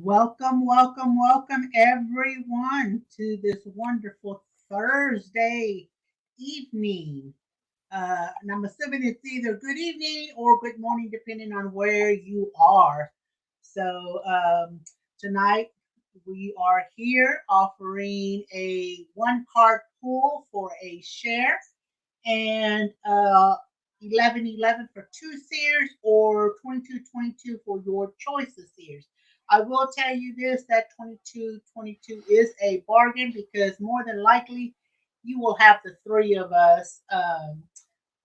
Welcome, welcome, welcome, everyone, to this wonderful Thursday evening. And I'm assuming it's either good evening or good morning, depending on where you are. So, tonight we are here offering a one card pool for a share and 1111 for two seers or 2222 for your choice of seers. I will tell you this, that 2222 is a bargain because more than likely you will have the three of us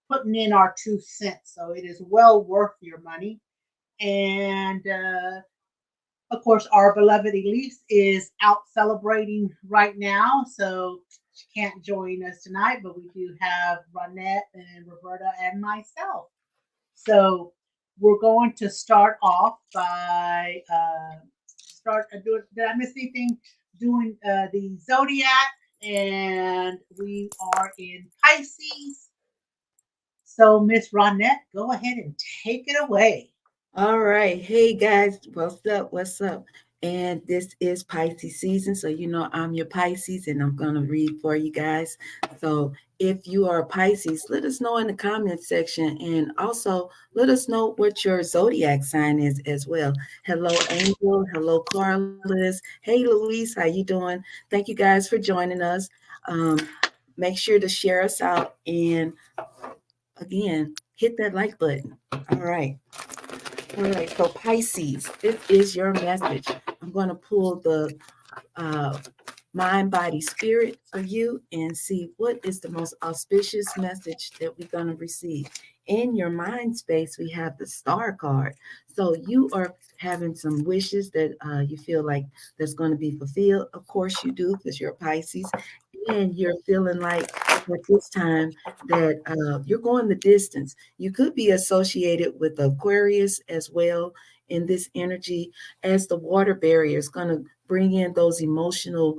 putting in our 2 cents. So it is well worth your money. And of course, our beloved Elise is out celebrating right now, so she can't join us tonight, but we do have Ronette and Roberta and myself. So we're going to start off by Did I miss anything? Doing the zodiac, and we are in Pisces. So Miss Ronette, go ahead and take it away. All right. Hey guys, what's up? What's up? And this is Pisces season. So, I'm your Pisces and I'm going to read for you guys. So, if you are a Pisces, let us know in the comment section. And also, let us know what your zodiac sign is as well. Hello, Angel. Hello, Carlos. Hey, Louise. How you doing? Thank you guys for joining us. Um, Make sure to share us out. And again, hit that like button. All right. All right, so Pisces, this is your message. I'm going to pull the uh, mind, body, spirit for you and see what is the most auspicious message that we're going to receive. In your mind space, we have the star card. So you are having some wishes that you feel like that's going to be fulfilled. Of course you do because you're a Pisces. And you're feeling like at this time that you're going the distance. You could be associated with Aquarius as well in this energy, as the water barrier is going to bring in those emotional,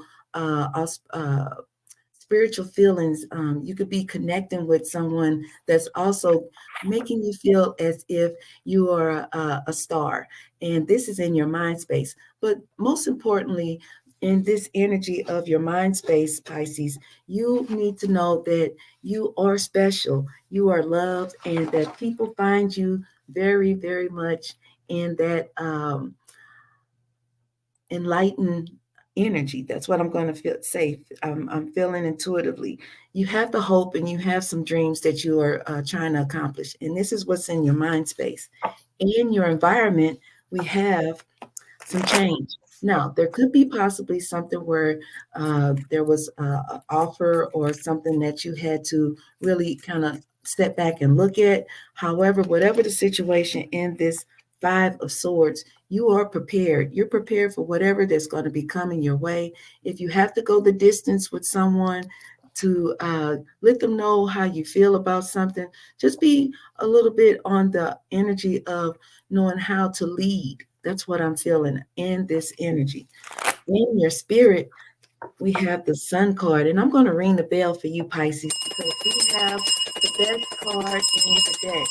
spiritual feelings. You could be connecting with someone that's also making you feel as if you are a star. And this is in your mind space. But most importantly, in this energy of your mind space, Pisces, you need to know that you are special, you are loved, and that people find you very, very much in that enlightened energy. That's what I'm going to say. I'm feeling intuitively. You have the hope and you have some dreams that you are trying to accomplish. And this is what's in your mind space. In your environment, we have some change. Now, there could be possibly something where there was an offer or something that you had to really kind of step back and look at. However, whatever the situation in this Five of Swords, you are prepared. You're prepared for whatever that's going to be coming your way. If you have to go the distance with someone to let them know how you feel about something, just be a little bit on the energy of knowing how to lead. That's what I'm feeling in this energy. In your spirit, we have the Sun card, and I'm going to ring the bell for you, Pisces, because we have the best card in the deck.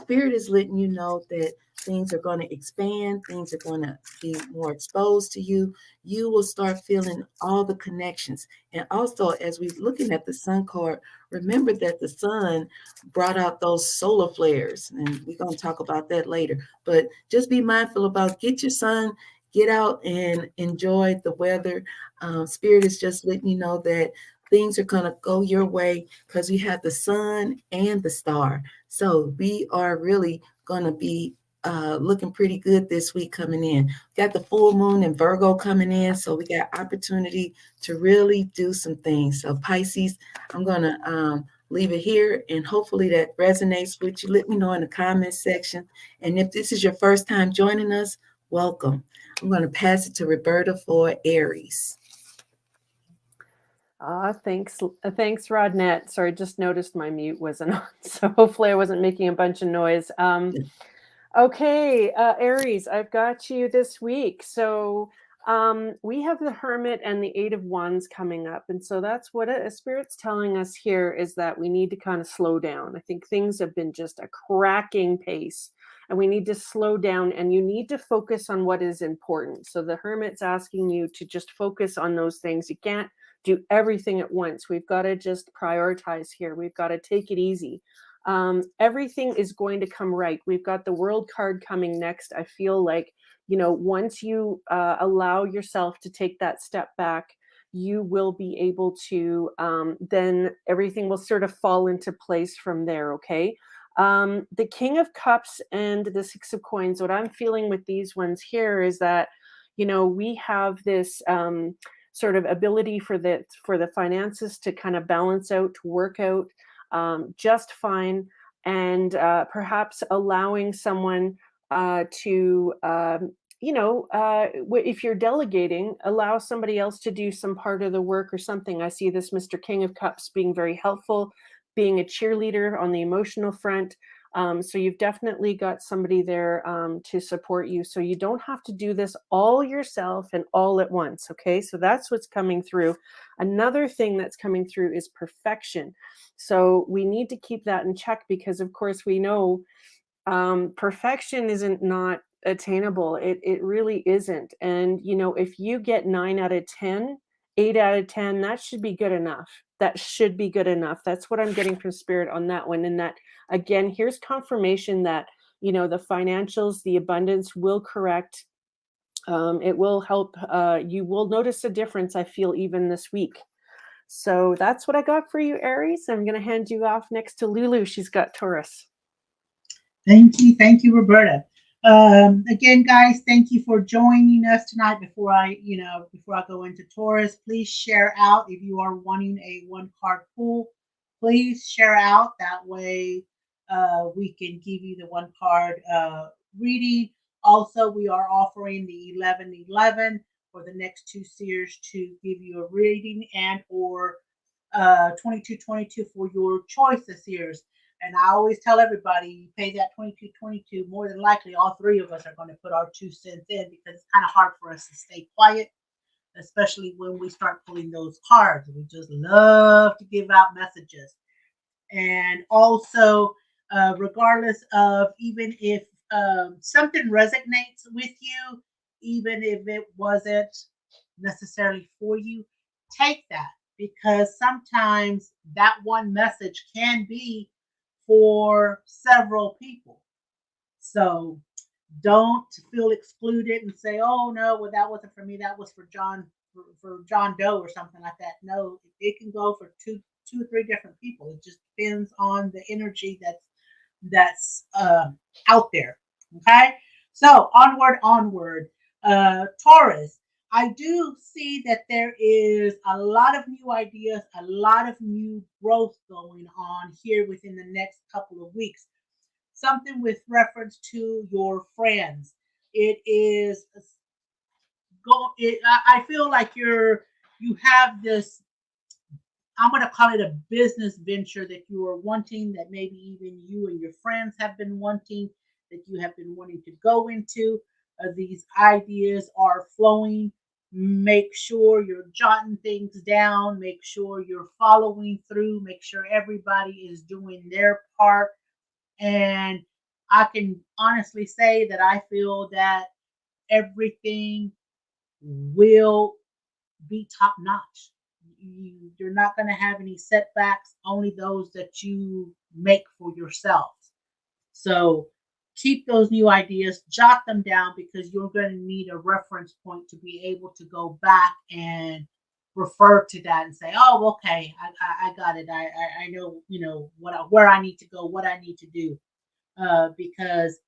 Spirit is letting you know that things are going to expand, things are going to be more exposed to you. You will start feeling all the connections. And also, as we're looking at the Sun card, remember that the sun brought out those solar flares, and we're going to talk about that later. But just be mindful about get your sun, get out and enjoy the weather. Spirit is just letting you know that things are going to go your way because you have the sun and the star. So we are really going to be looking pretty good this week coming in. Got the full moon and Virgo coming in, so we got opportunity to really do some things. So Pisces, I'm going to leave it here, and hopefully that resonates with you. Let me know in the comment section. And if this is your first time joining us, welcome. I'm going to pass it to Roberta for Aries. Thanks, Rodnette. Sorry, just noticed my mute wasn't on, so hopefully I wasn't making a bunch of noise. Okay, Aries, I've got you this week. So we have the Hermit and the Eight of Wands coming up, and so that's what a Spirit's telling us here is that we need to kind of slow down. I think things have been just a cracking pace and we need to slow down, and you need to focus on what is important. So the Hermit's asking you to just focus on those things. You can't do everything at once. We've got to just prioritize here. We've got to take it easy. Everything is going to come right. We've got the World card coming next. I feel like, once you allow yourself to take that step back, you will be able to, then everything will sort of fall into place from there. Okay. The King of Cups and the Six of Coins, what I'm feeling with these ones here is that, we have this sort of ability for the finances to kind of balance out, to work out just fine, and perhaps allowing someone to, if you're delegating, allow somebody else to do some part of the work or something. I see this Mr. King of Cups being very helpful, being a cheerleader on the emotional front. So you've definitely got somebody there to support you. So you don't have to do this all yourself and all at once. Okay. So that's what's coming through. Another thing that's coming through is perfection. So we need to keep that in check, because of course we know perfection isn't not attainable. It really isn't. And, if you get 9 out of 10, 8 out of 10, that should be good enough. That should be good enough. That's what I'm getting from Spirit on that one. And that, again, here's confirmation that, the financials, the abundance will correct. It will help. You will notice a difference, I feel, even this week. So that's what I got for you, Aries. I'm going to hand you off next to Lulu. She's got Taurus. Thank you, Roberta. Again, guys, thank you for joining us tonight. Before I go into Taurus, please share out if you are wanting a 1-card pull. Please share out. That way, we can give you the 1-card reading. Also, we are offering the 11-11 for the next 2 seers to give you a reading, and or 22-22 for your choice of seers. And I always tell everybody, you pay that 22-22, more than likely all 3 of us are going to put our 2 cents in, because it's kind of hard for us to stay quiet, especially when we start pulling those cards. We just love to give out messages. And also, regardless of, even if something resonates with you, even if it wasn't necessarily for you, take that, because sometimes that one message can be for several people. So don't feel excluded and say, oh no, well, that wasn't for me, that was for John Doe or something like that. No, it can go for two or 3 different people. It just depends on the energy that's out there. Okay, so onward. Taurus, I do see that there is a lot of new ideas, a lot of new growth going on here within the next couple of weeks. Something with reference to your friends. It is I feel like you have this, I'm going to call it a business venture that you are wanting, that maybe even you and your friends have been wanting, that you have been wanting to go into. These ideas are flowing. Make sure you're jotting things down. Make sure you're following through. Make sure everybody is doing their part. And I can honestly say that I feel that everything will be top notch. You're not going to have any setbacks, only those that you make for yourself. So keep those new ideas, jot them down, because you're going to need a reference point to be able to go back and refer to that and say, oh, okay, I got it. I know, where I need to go, what I need to do. Because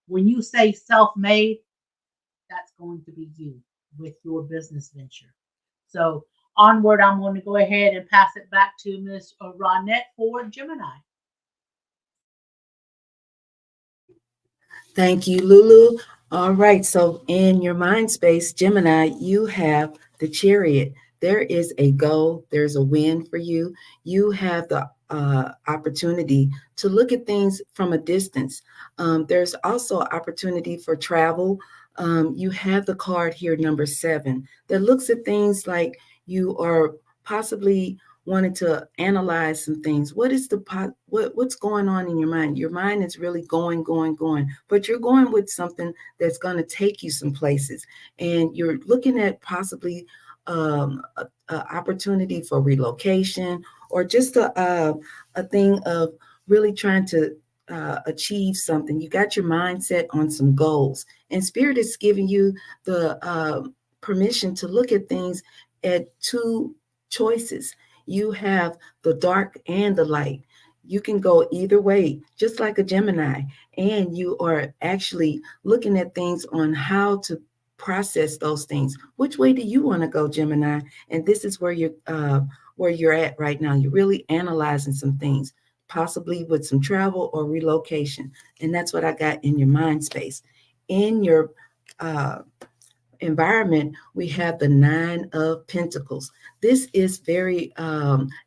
when you say self-made, that's going to be you with your business venture. So onward, I'm going to go ahead and pass it back to Ms. Ronette for Gemini. Thank you, Lulu. All right. So in your mind space, Gemini, you have the Chariot. There is a goal. There's a win for you. You have the opportunity to look at things from a distance. There's also opportunity for travel. You have the card here, number 7, that looks at things like you are possibly wanted to analyze some things. What's going on in your mind? Your mind is really going, but you're going with something that's going to take you some places, and you're looking at possibly a opportunity for relocation, or just a thing of really trying to achieve something. You got your mindset on some goals, and Spirit is giving you the permission to look at things at two choices. You have the dark and the light. You can go either way, just like a Gemini, and you are actually looking at things on how to process those things. Which way do you want to go, Gemini? And this is where you're at right now. You're really analyzing some things, possibly with some travel or relocation. And that's what I got in your mind space. In your environment, we have the Nine of Pentacles. This is very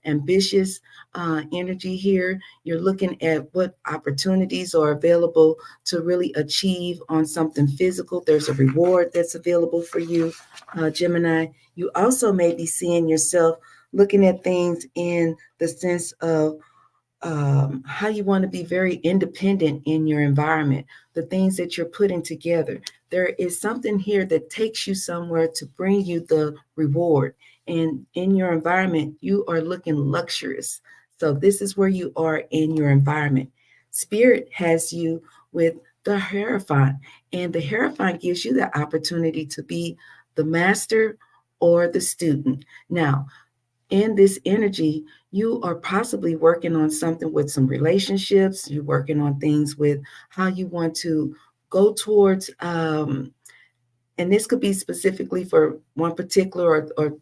ambitious energy here. You're looking at what opportunities are available to really achieve on something physical. There's a reward that's available for you, Gemini. You also may be seeing yourself looking at things in the sense of how you want to be very independent in your environment, the things that you're putting together. There is something here that takes you somewhere to bring you the reward. And in your environment, you are looking luxurious. So this is where you are in your environment. Spirit has you with the Hierophant, and the Hierophant gives you the opportunity to be the master or the student. Now, in this energy, you are possibly working on something with some relationships. You're working on things with how you want to go towards, and this could be specifically for one particular or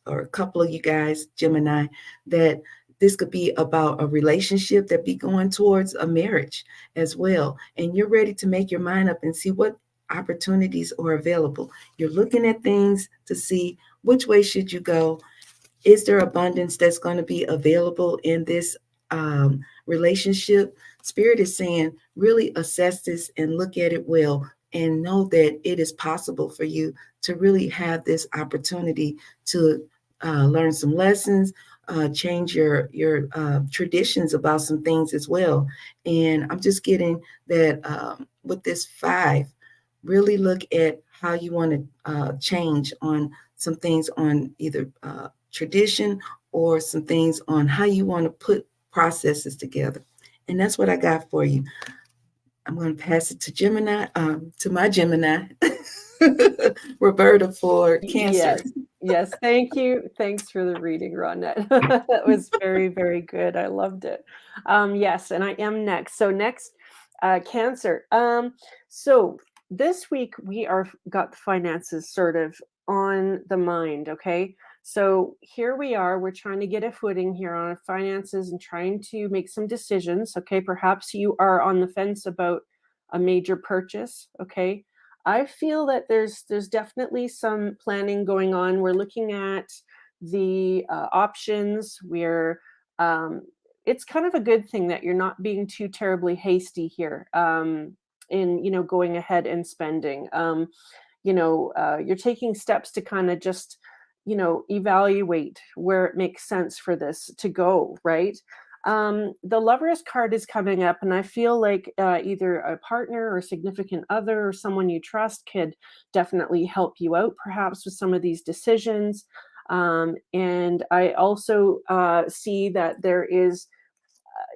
a couple of you guys, Gemini, that this could be about a relationship that be going towards a marriage as well. And you're ready to make your mind up and see what opportunities are available. You're looking at things to see which way should you go. Is there abundance that's going to be available in this relationship? Spirit is saying, really assess this and look at it well, and know that it is possible for you to really have this opportunity to learn some lessons, change your traditions about some things as well. And I'm just getting that with this 5, really look at how you want to change on some things on either tradition or some things on how you want to put processes together. And that's what I got for you. I'm going to pass it to Gemini, to my Gemini, Roberta, for Cancer. Yes. Thank you. Thanks for the reading, Ronette. That was very, very good. I loved it. Yes, and I am next. So next, Cancer. So this week we got the finances sort of on the mind. Okay. So here we are. We're trying to get a footing here on our finances and trying to make some decisions. Okay. Perhaps you are on the fence about a major purchase. Okay. I feel that there's definitely some planning going on. We're looking at the options. It's kind of a good thing that you're not being too terribly hasty here in going ahead and spending. You're taking steps to kind of just evaluate where it makes sense for this to go, right? The Lovers card is coming up, and I feel like either a partner or significant other or someone you trust could definitely help you out, perhaps with some of these decisions. And I also see that there is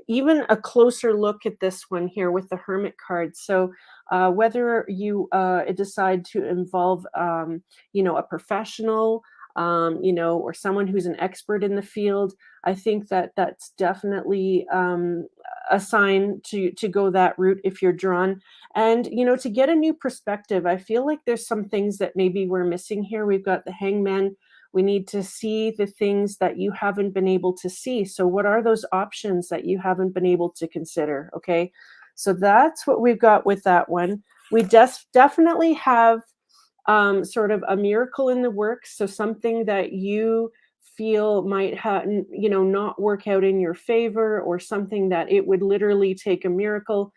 even a closer look at this one here with the Hermit card. So whether you decide to involve, a professional, or someone who's an expert in the field, I think that that's definitely a sign to go that route if you're drawn. And, to get a new perspective, I feel like there's some things that maybe we're missing here. We've got the Hangman. We need to see the things that you haven't been able to see. So what are those options that you haven't been able to consider? Okay. So that's what we've got with that one. We definitely have sort of a miracle in the works. So something that you feel might have, not work out in your favor, or something that it would literally take a miracle.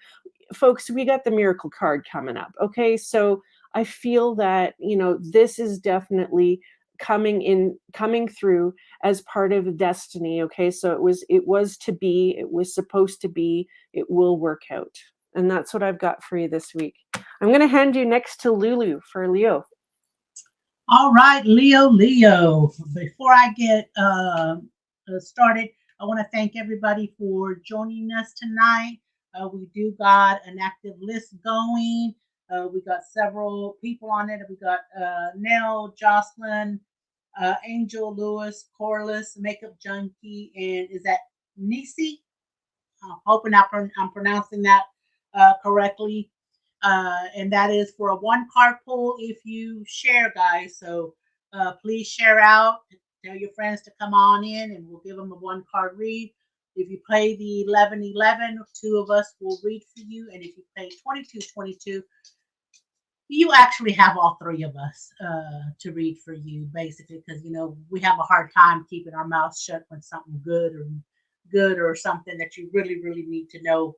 Folks, we got the miracle card coming up. Okay. So I feel that, this is definitely coming through as part of the destiny. Okay, so it was to be, it was supposed to be, it will work out. And that's what I've got for you this week. I'm going to hand you next to Lulu for Leo. All right, Leo. Before I get started, I want to thank everybody for joining us tonight. We do got an active list going. We got several people on it. We got Nell, Jocelyn, Angel, Lewis, Corliss, Makeup Junkie, and is that Nisi? I'm hoping I'm pronouncing that correctly. And that is for a one card pull if you share, guys. So please share out. Tell your friends to come on in and we'll give them a one card read. If you play the 11-11, two of us will read for you. And if you play 22-22, you actually have all three of us to read for you, basically, because we have a hard time keeping our mouths shut when something good or something that you really, really need to know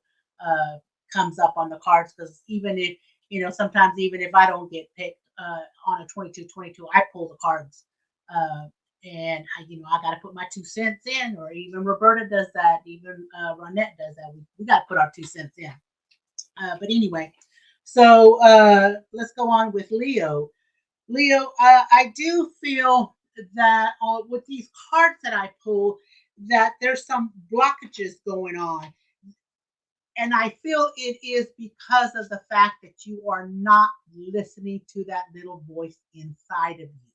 comes up on the cards. Because even if sometimes even if I don't get picked on a 22-22, I pull the cards. And I got to put my 2 cents in, or even Roberta does that. Even Ronette does that. We got to put our 2 cents in. But anyway, so let's go on with Leo. Leo, I do feel that with these cards that I pull, that there's some blockages going on. And I feel it is because of the fact that you are not listening to that little voice inside of you.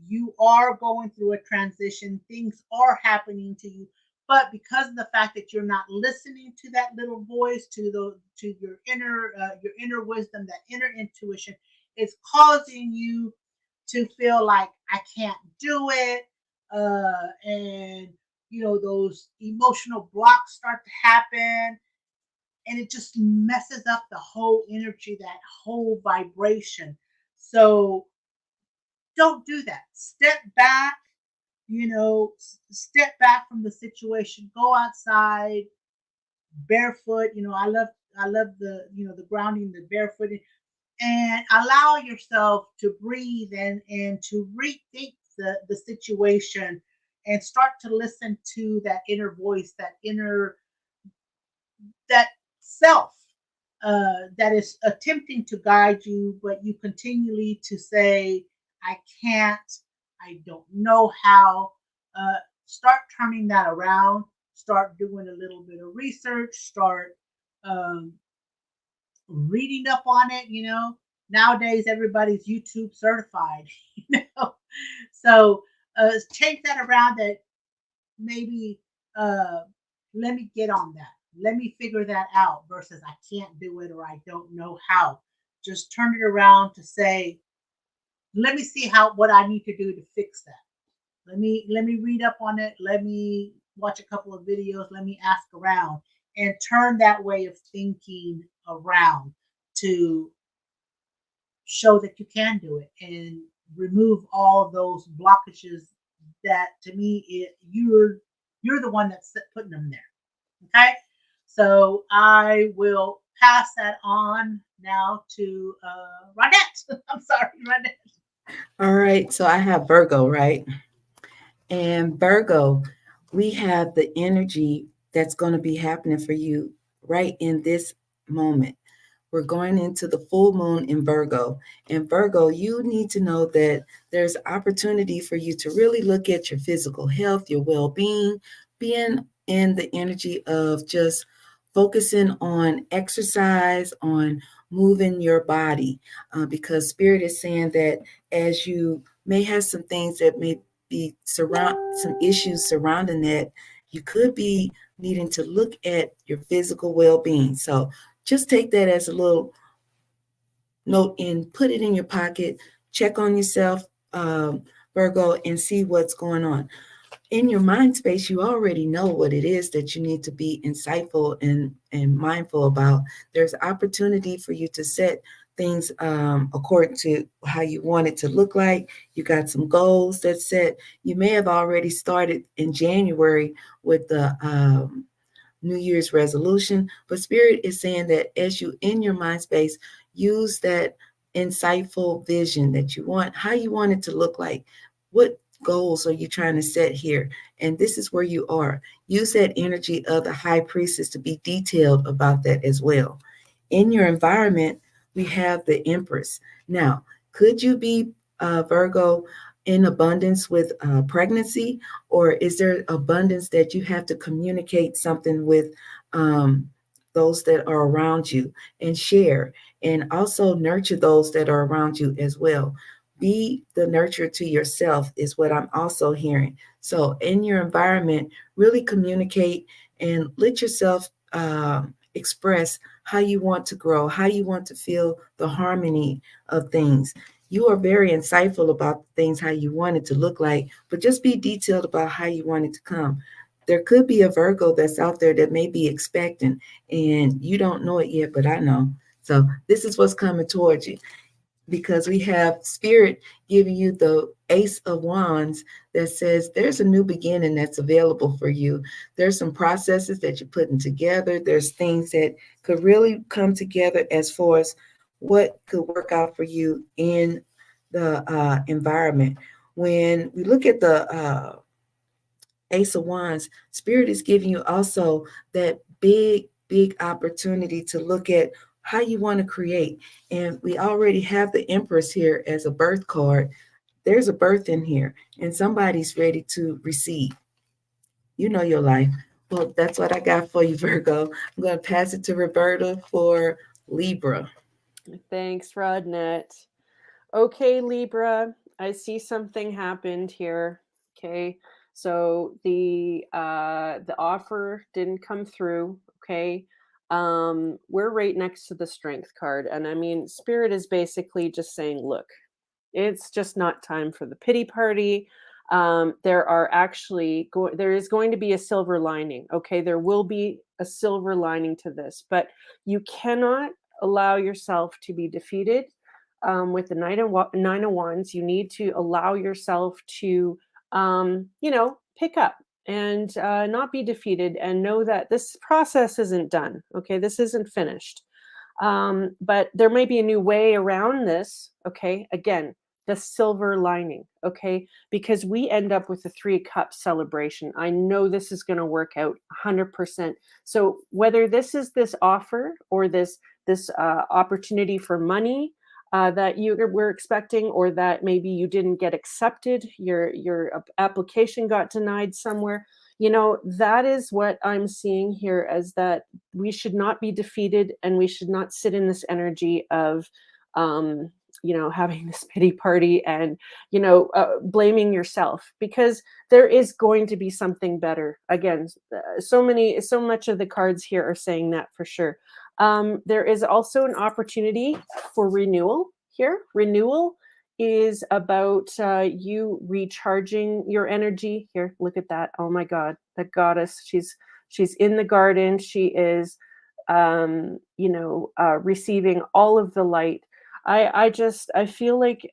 You are going through a transition. Things are happening to you, but because of the fact that you're not listening to that little voice, to your inner wisdom, that inner intuition, it's causing you to feel like I can't do it, and those emotional blocks start to happen, and it just messes up the whole energy, that whole vibration. So don't do that. Step back, step back from the situation. Go outside barefoot. I love the grounding, the barefooting, and allow yourself to breathe and to rethink the situation and start to listen to that inner voice, that self that is attempting to guide you, but you continually to say, I can't, I don't know how. Start turning that around. Start doing a little bit of research. Start reading up on it. Nowadays everybody's YouTube certified. So change that around. That maybe let me get on that. Let me figure that out versus I can't do it or I don't know how. Just turn it around to say, let me see what I need to do to fix that. Let me read up on it. Let me watch a couple of videos. Let me ask around and turn that way of thinking around to show that you can do it and remove all of those blockages that, to me, you're the one that's putting them there. Okay, so I will pass that on now to Ronette. I'm sorry, Ronette. All right, so I have Virgo, right? And Virgo, we have the energy that's going to be happening for you right in this moment. We're going into the full moon in Virgo. And Virgo, you need to know that there's opportunity for you to really look at your physical health, your well-being, being in the energy of just focusing on exercise, on moving your body, because Spirit is saying that as you may have some things that may be some issues surrounding that, you could be needing to look at your physical well-being. So just take that as a little note and put it in your pocket. Check on yourself, Virgo, and see what's going on. In your mind space, you already know what it is that you need to be insightful and mindful about. There's opportunity for you to set things according to how you want it to look like. You got some goals that's set. You may have already started in January with the New Year's resolution, but Spirit is saying that as you in your mind space, use that insightful vision that you want, how you want it to look like. What goals are you trying to set here? And this is where you are. Use that energy of the high priestess to be detailed about that as well. In your environment, we have the Empress. Now, could you be Virgo in abundance with pregnancy, or is there abundance that you have to communicate something with those that are around you and share, and also nurture those that are around you as well? Be the nurturer to yourself is what I'm also hearing. So in your environment, really communicate and let yourself express how you want to grow, how you want to feel the harmony of things. You are very insightful about things, how you want it to look like, but just be detailed about how you want it to come. There could be a Virgo that's out there that may be expecting and you don't know it yet, but I know. So this is what's coming towards you, because we have Spirit giving you the Ace of Wands that says there's a new beginning that's available for you. There's some processes that you're putting together. There's things that could really come together as far as what could work out for you in the environment. When we look at the Ace of Wands, Spirit is giving you also that big opportunity to look at how you want to create. And we already have the Empress here as a birth card. There's a birth in here, and somebody's ready to receive. You know your life. Well, that's what I got for you, Virgo. I'm going to pass it to Roberta for Libra. Thanks, Rodnette. Okay, Libra, I see something happened here. Okay, so the offer didn't come through. Okay, we're right next to the Strength card, and I mean, Spirit is basically just saying, look, it's just not time for the pity party. There is going to be a silver lining. Okay, there will be a silver lining to this, but you cannot allow yourself to be defeated. With the Nine of Wands, you need to allow yourself to, pick up and not be defeated, and know that this process isn't done. Okay, this isn't finished. But there may be a new way around this. Okay, again, the silver lining. Okay, because we end up with the Three of Cups celebration. I know this is going to work out 100%. So whether this is this offer or this opportunity for money that you were expecting, or that maybe you didn't get accepted, your application got denied somewhere, that is what I'm seeing here, as that we should not be defeated, and we should not sit in this energy of having this pity party and blaming yourself, because there is going to be something better. Again, so much of the cards here are saying that for sure. There is also an opportunity for renewal here. Renewal is about you recharging your energy. Here, look at that. Oh my God, the goddess. She's in the garden. She is, receiving all of the light. I feel like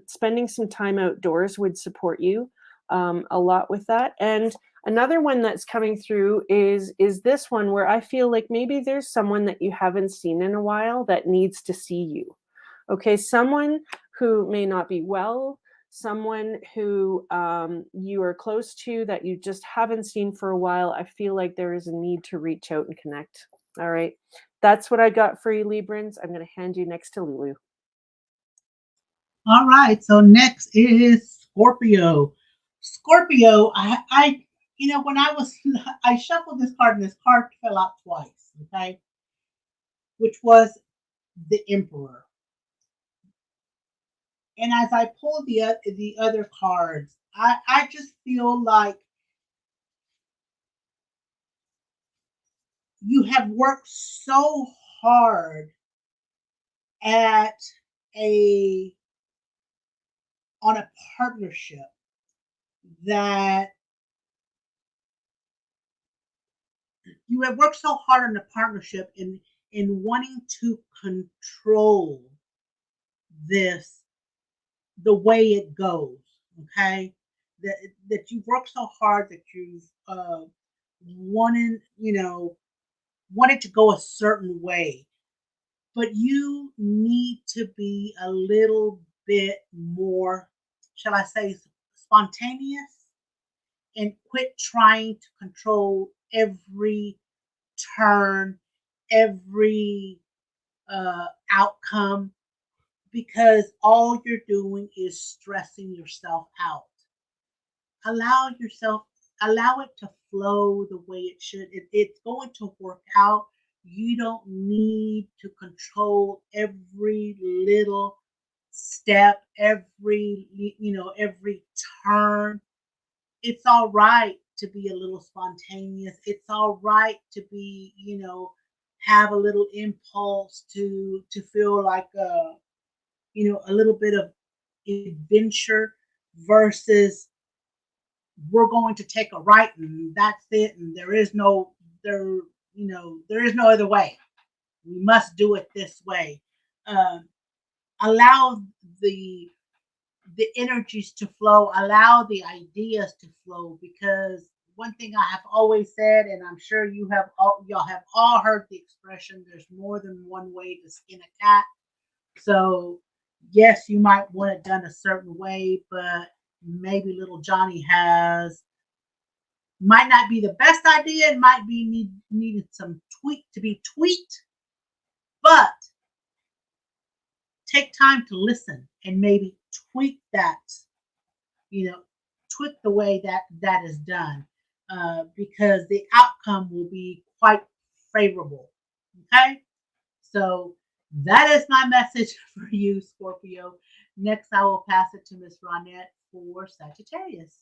spending some time outdoors would support you a lot with that. And another one that's coming through is this one, where I feel like maybe there's someone that you haven't seen in a while that needs to see you. Okay, someone who may not be well, someone who you are close to that you just haven't seen for a while. I feel like there is a need to reach out and connect. All right, that's what I got for you, Librans. I'm going to hand you next to Lulu. All right, so next is Scorpio. Scorpio, I when I shuffled this card and this card fell out twice, okay, which was the Emperor. And as I pulled the other cards, I just feel like you have worked so hard at on a partnership that you have worked so hard on the partnership in wanting to control this the way it goes. Okay, that you've worked so hard, that you've wanted wanted to go a certain way, but you need to be a little bit more, shall I say, spontaneous, and quit trying to control every turn, every outcome, because all you're doing is stressing yourself out. Allow yourself, allow it to flow the way it should. It's going to work out. You don't need to control every little step, every turn. It's all right to be a little spontaneous. It's all right to be, have a little impulse to feel like a little bit of adventure versus we're going to take a right and that's it, and there is no other way. We must do it this way. Um, Allow the the energies to flow, allow the ideas to flow, because one thing I have always said, and I'm sure y'all have all heard the expression, there's more than one way to skin a cat. So yes, you might want it done a certain way, but maybe little Johnny has might not be the best idea. It might be needed some tweak to be tweaked, but take time to listen and maybe tweak that, you know, tweak the way that is done, because the outcome will be quite favorable. Okay, so that is my message for you, Scorpio. Next, I will pass it to Miss Ronette for Sagittarius.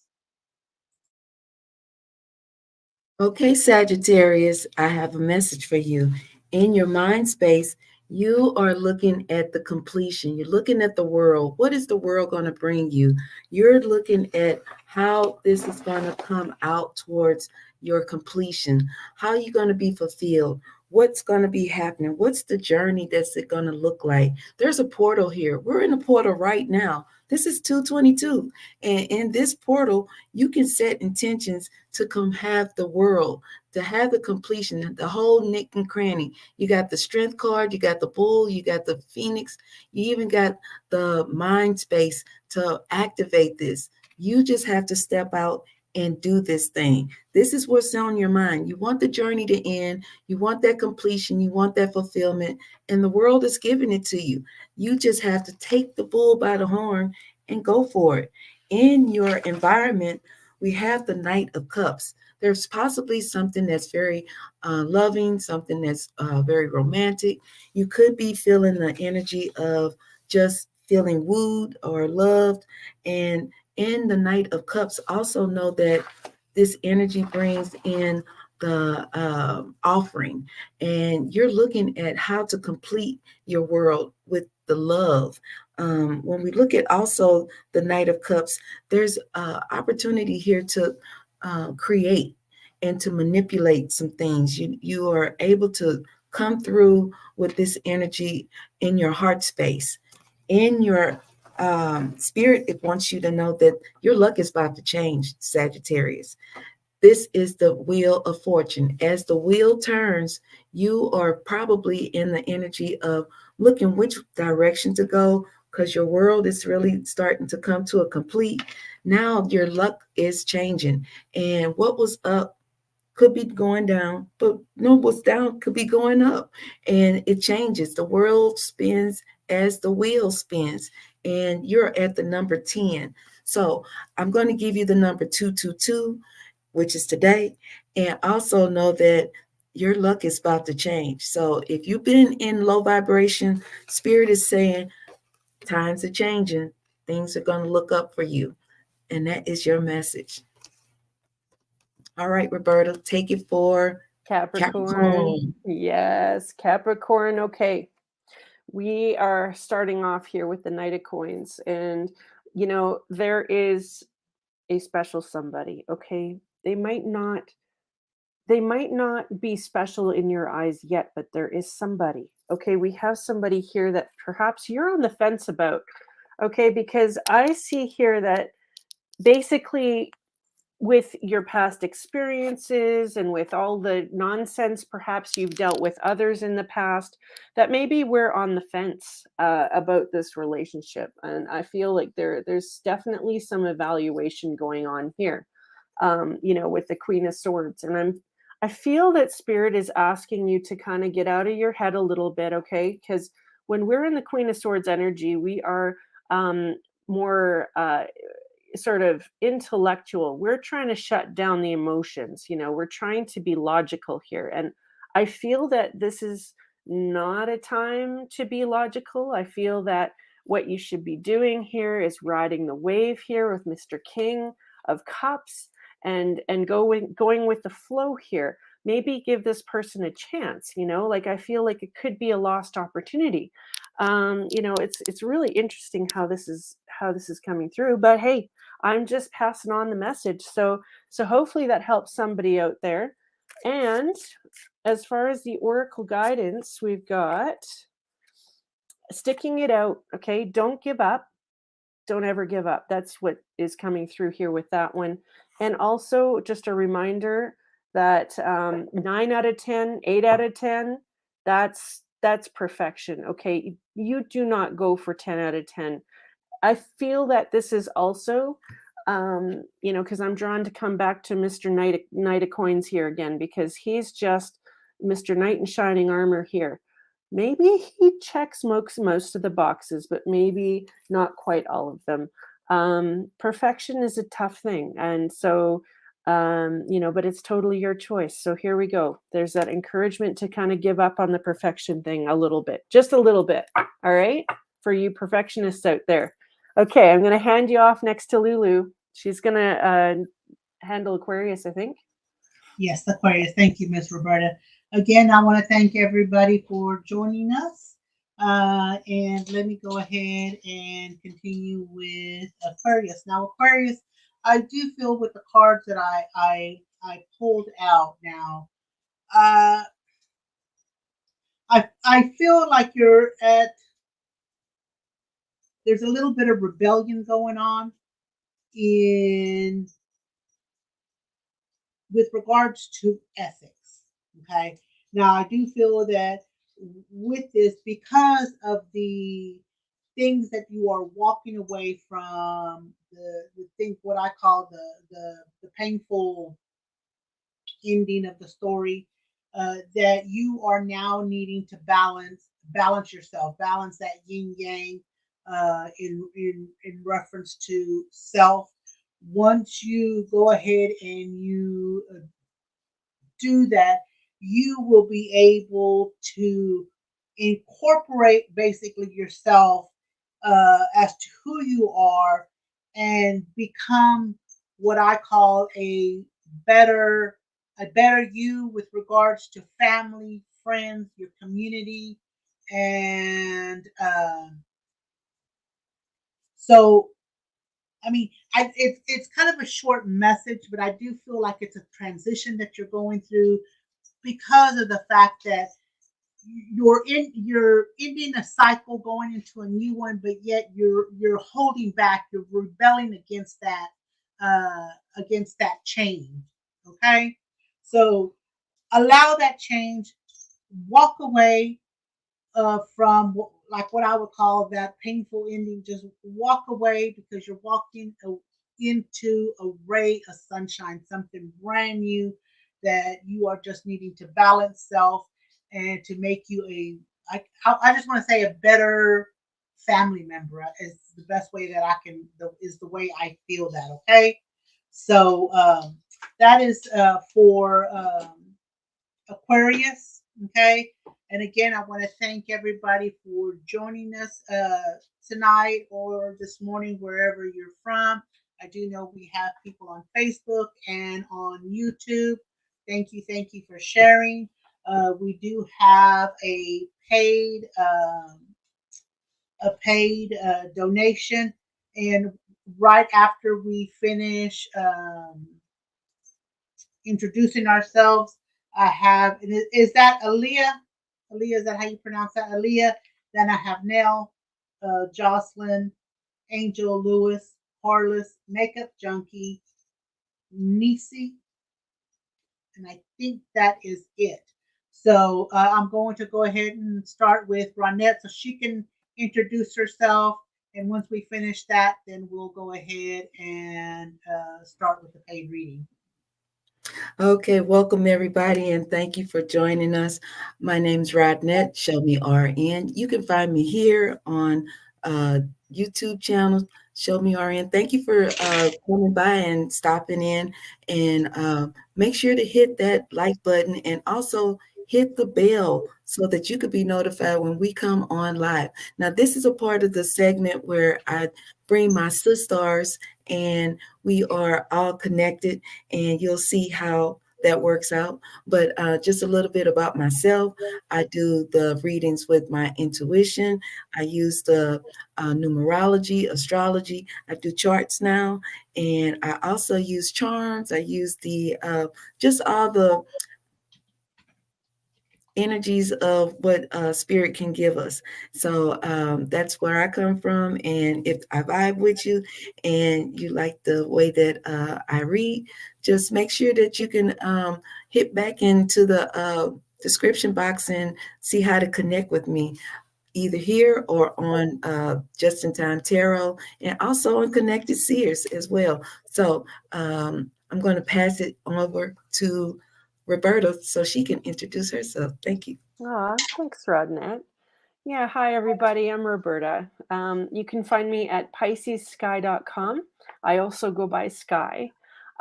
Okay, Sagittarius, I have a message for you. In your mind space, you are looking at the completion. You're looking at the world. What is the world going to bring you? You're looking at how this is going to come out towards your completion. How are you going to be fulfilled? What's going to be happening? What's the journey that's it going to look like? There's a portal here. We're in a portal right now. This is 222. And in this portal, you can set intentions to come have the world, to have the completion, the whole nick and cranny. You got the strength card, you got the bull, you got the phoenix, you even got the mind space to activate this. You just have to step out and do this thing. This is what's on your mind. You want the journey to end, you want that completion, you want that fulfillment, and the world is giving it to you. You just have to take the bull by the horn and go for it. In your environment, we have the Knight of Cups. There's possibly something that's very loving, something that's very romantic. You could be feeling the energy of just feeling wooed or loved. And in the Knight of Cups, also know that this energy brings in the offering, and you're looking at how to complete your world with the love. When we look at also the Knight of Cups, there's opportunity here to create and to manipulate some things. You are able to come through with this energy in your heart space. In your spirit, it wants you to know that your luck is about to change, Sagittarius. This is the wheel of fortune. As the wheel turns, you are probably in the energy of looking which direction to go, because your world is really starting to come to a complete. Now your luck is changing. And what was up could be going down, but no, what's down could be going up. And it changes. The world spins as the wheel spins. And you're at the number 10. So I'm going to give you the number 222, which is today, and also know that your luck is about to change. So if you've been in low vibration, spirit is saying times are changing. Things are going to look up for you. And that is your message. All right, Roberta, take it for Capricorn. Yes, Capricorn. Okay. We are starting off here with the Knight of Coins. And, there is a special somebody. Okay. They might not be special in your eyes yet, but there is somebody. Okay. We have somebody here that perhaps you're on the fence about. Okay. Because I see here that basically with your past experiences and with all the nonsense perhaps you've dealt with others in the past, that maybe we're on the fence about this relationship. And I feel like there's definitely some evaluation going on here, with the Queen of Swords. And I feel that Spirit is asking you to kind of get out of your head a little bit, okay? Because when we're in the Queen of Swords energy, we are more sort of intellectual. We're trying to shut down the emotions. We're trying to be logical here. And I feel that this is not a time to be logical. I feel that what you should be doing here is riding the wave here with Mr. King of Cups, and going with the flow here. Maybe give this person a chance. Like, I feel like it could be a lost opportunity. It's really interesting how this is coming through. But hey, I'm just passing on the message. So hopefully that helps somebody out there. And as far as the oracle guidance, we've got sticking it out. Okay, don't give up. Don't ever give up. That's what is coming through here with that one. And also just a reminder that 9 out of 10, 8 out of 10, that's perfection. Okay, you do not go for 10 out of 10. I feel that this is also, because I'm drawn to come back to Mr. Knight of Coins here again, because he's just Mr. Knight in shining armor here. Maybe he checks most of the boxes, but maybe not quite all of them. Perfection is a tough thing. And so, but it's totally your choice. So here we go. There's that encouragement to kind of give up on the perfection thing a little bit, just a little bit. All right. For you perfectionists out there. Okay. I'm going to hand you off next to Lulu. She's going to handle Aquarius, I think. Yes, Aquarius. Thank you, Miss Roberta. Again, I want to thank everybody for joining us. And let me go ahead and continue with Aquarius. Now, Aquarius, I do feel with the cards that I pulled out now. I feel like there's a little bit of rebellion going on with regards to ethics. Okay. Now, I do feel that with this, because of the things that you are walking away from, the thing, what I call the painful ending of the story, that you are now needing to balance yourself, balance that yin yang, in reference to self. Once you go ahead and you do that, you will be able to incorporate basically yourself, as to who you are, and become what I call a better you with regards to family, friends, your community, and so I mean, it's kind of a short message, but I do feel like it's a transition that you're going through because of the fact that you're ending a cycle, going into a new one, but yet you're holding back, you're rebelling against that change. Okay, so allow that change, walk away from like what I would call that painful ending. Just walk away, because you're walking into a ray of sunshine, something brand new that you are just needing to balance self and to make you I just want to say a better family member is the best way that is the way I feel that. Okay, so that is for Aquarius. Okay, and again, I want to thank everybody for joining us tonight or this morning, wherever you're from. I do know we have people on Facebook and on YouTube. Thank you for sharing. We do have a paid donation, and right after we finish introducing ourselves, I have, is that Aaliyah? Aaliyah, is that how you pronounce that? Aaliyah. Then I have Nell, Jocelyn, Angel, Lewis, Harless, Makeup Junkie, Nisi, and I think that is it. So I'm going to go ahead and start with Ronette so she can introduce herself. And once we finish that, then we'll go ahead and start with the paid reading. Okay, welcome everybody, and thank you for joining us. My name's Rodnette, Show Me RN. You can find me here on YouTube channel, Show Me RN. Thank you for coming by and stopping in, and make sure to hit that like button and also hit the bell so that you could be notified when we come on live. Now, this is a part of the segment where I bring my sisters and we are all connected, and you'll see how that works out. But just a little bit about myself. I do the readings with my intuition. I use the numerology, astrology. I do charts now, and I also use charms. I use the just all the energies of what spirit can give us. So that's where I come from. And if I vibe with you and you like the way that I read, just make sure that you can hit back into the description box and see how to connect with me, either here or on Just in Time Tarot, and also on Connected Seers as well. So I'm going to pass it over to Roberta so she can introduce herself. Thank you. Thanks, Rodnette. Yeah, hi everybody. I'm Roberta. You can find me at piscessky.com. I also go by Sky.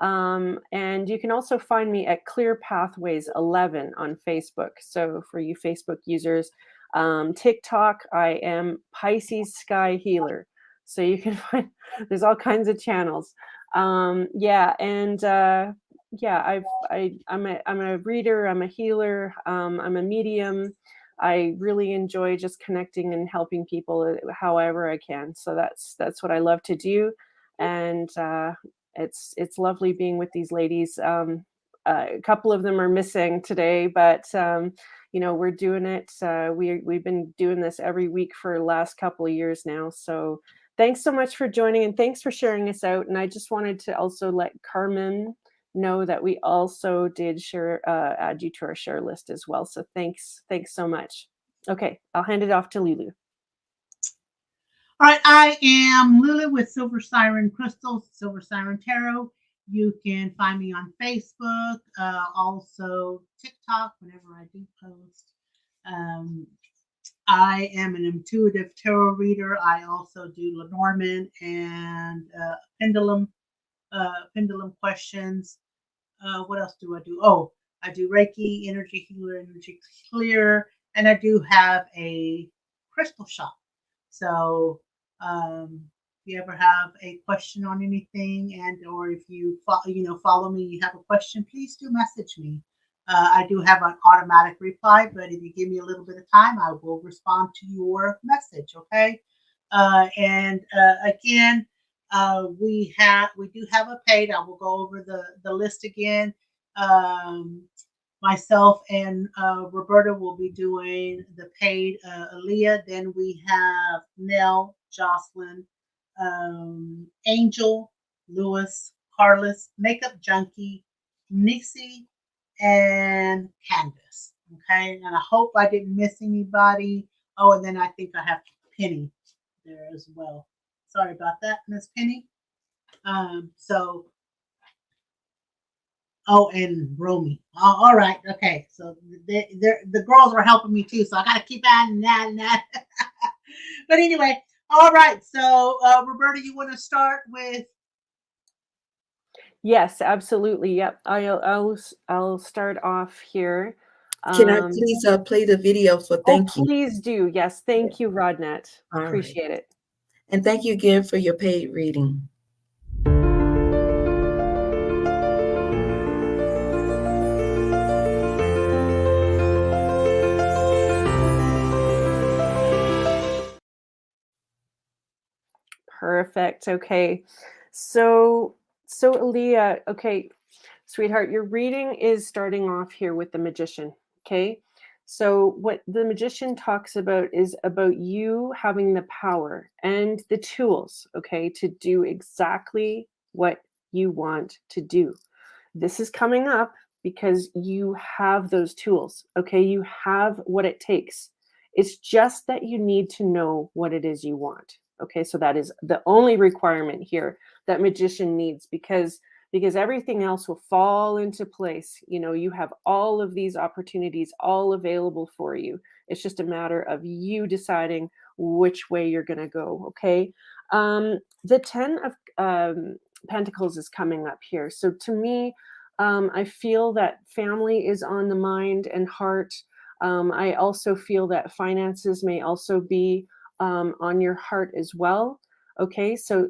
And you can also find me at Clear Pathways 11 on Facebook. So for you Facebook users, TikTok, I am Pisces Sky Healer. So you can find there's all kinds of channels. Yeah, and yeah, I'm a reader. I'm a healer. I'm a medium. I really enjoy just connecting and helping people however I can. So that's what I love to do, and it's lovely being with these ladies. A couple of them are missing today, but we're doing it. We've been doing this every week for the last couple of years now. So thanks so much for joining, and thanks for sharing us out. And I just wanted to also let Carmen know that we also did add you to our share list as well. So thanks so much. Okay, I'll hand it off to Lulu. All right, I am Lulu with Silver Siren Crystals, Silver Siren Tarot. You can find me on Facebook, also TikTok whenever I do post. I am an intuitive tarot reader. I also do Lenormand and pendulum questions. What else do I do? Oh, I do Reiki, energy healer, energy clear, and I do have a crystal shop. So if you ever have a question on anything, and or if you follow me, you have a question, please do message me. I do have an automatic reply, but if you give me a little bit of time, I will respond to your message. Okay. And again, we do have a paid. I will go over the list again. Myself and Roberta will be doing the paid Aaliyah. Then we have Nell, Jocelyn, Angel, Lewis, Carlos, Makeup Junkie, Nixie, and Candace. Okay, and I hope I didn't miss anybody. Oh, and then I think I have Penny there as well. Sorry about that, Miss Penny. And Romy. All right, okay. So the girls are helping me too, so I got to keep adding that and that. But anyway, all right. So Roberta, you want to start with? Yes, absolutely. Yep. I'll start off here. Can I please play the video for thank you? Please do. Yes. Thank you, Rodnette. Appreciate it. And thank you again for your paid reading. Perfect. Okay. So Aaliyah, okay, sweetheart, your reading is starting off here with the Magician. Okay. So what the Magician talks about is about you having the power and the tools, okay, to do exactly what you want to do. This is coming up because you have those tools. Okay. You have what it takes. It's just that you need to know what it is you want. Okay. So that is the only requirement here that magician needs, because everything else will fall into place. You have all of these opportunities all available for you. It's just a matter of you deciding which way you're going to go. Okay. The 10 of Pentacles is coming up here. So to me, I feel that family is on the mind and heart. I also feel that finances may also be on your heart as well. Okay, so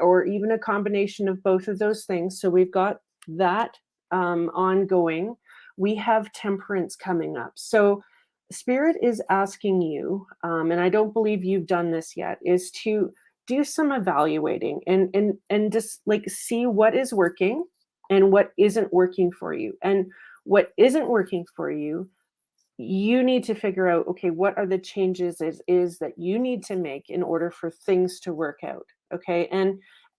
or even a combination of both of those things. So we've got that ongoing. We have Temperance coming up. So Spirit is asking you, and I don't believe you've done this yet, is to do some evaluating and just like see what is working and what isn't working for you. And what isn't working for you, you need to figure out, okay, what are the changes is that you need to make in order for things to work out. Okay.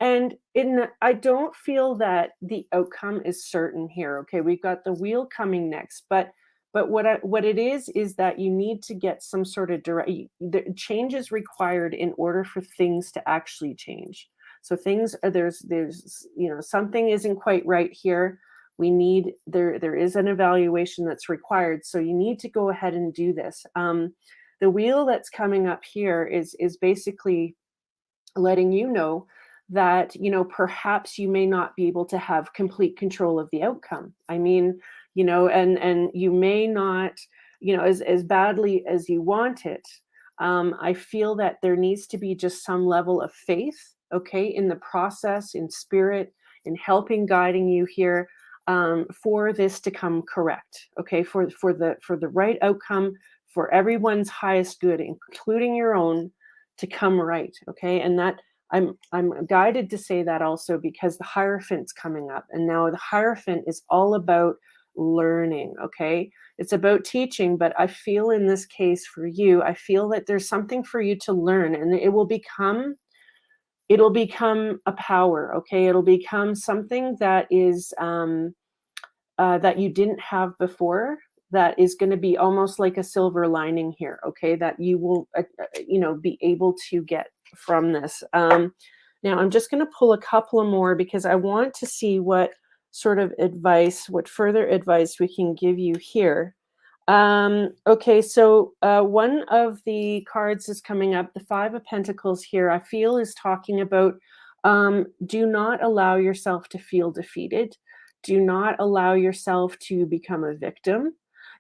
I don't feel that the outcome is certain here. Okay. We've got the Wheel coming next, but what it is that you need to get some sort of the change is required in order for things to actually change. So things are, there's something isn't quite right here. There is an evaluation that's required. So you need to go ahead and do this. The Wheel that's coming up here is basically letting you know that, perhaps you may not be able to have complete control of the outcome. I mean, and you may not, as badly as you want it. I feel that there needs to be just some level of faith, okay, in the process, in Spirit, in helping, guiding you here, for this to come correct, okay, for the right outcome, for everyone's highest good, including your own, to come right, okay. And that I'm guided to say that also because the Hierophant's coming up, and now the Hierophant is all about learning, okay. It's about teaching, but I feel in this case for you, I feel that there's something for you to learn, and it will become a power, okay. It'll become something that is that you didn't have before, that is going to be almost like a silver lining here, okay, that you will be able to get from this. Now I'm just going to pull a couple of more because I want to see what further advice we can give you here. Okay, so one of the cards is coming up, the 5 of Pentacles here, I feel is talking about do not allow yourself to feel defeated. Do not allow yourself to become a victim.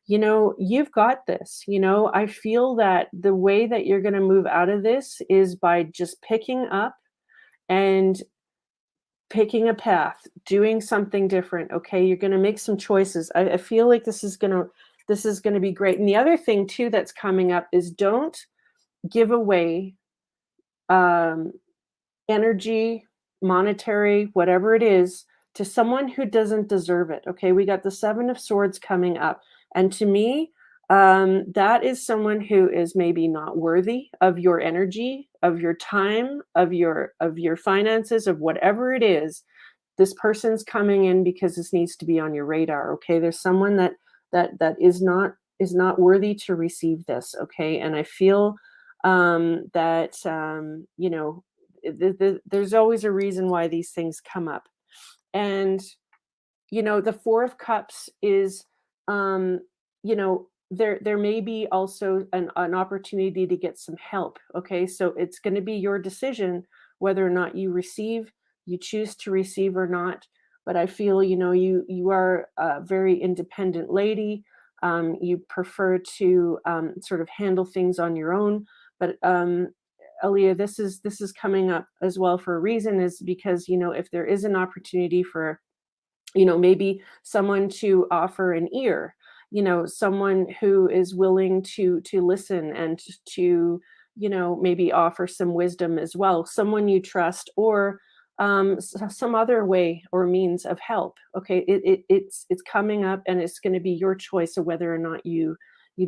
You've got this. I feel that the way that you're going to move out of this is by just picking up and picking a path, doing something different. Okay, you're going to make some choices. I feel like this is going to be great. And the other thing too that's coming up is don't give away energy, monetary, whatever it is, to someone who doesn't deserve it. Okay, we got the 7 of Swords coming up, and to me, that is someone who is maybe not worthy of your energy, of your time, of your finances, of whatever it is. This person's coming in because this needs to be on your radar. Okay, there's someone that is not worthy to receive this. Okay, and I feel that there's always a reason why these things come up. And the 4 of Cups is there may be also an opportunity to get some help. Okay, so it's going to be your decision whether or not you choose to receive or not. But I feel you are a very independent lady. You prefer to sort of handle things on your own. But Aaliyah, this is coming up as well for a reason, is because if there is an opportunity for maybe someone to offer an ear, someone who is willing to listen and to maybe offer some wisdom as well, someone you trust, or some other way or means of help. Okay, it's coming up, and it's going to be your choice of whether or not you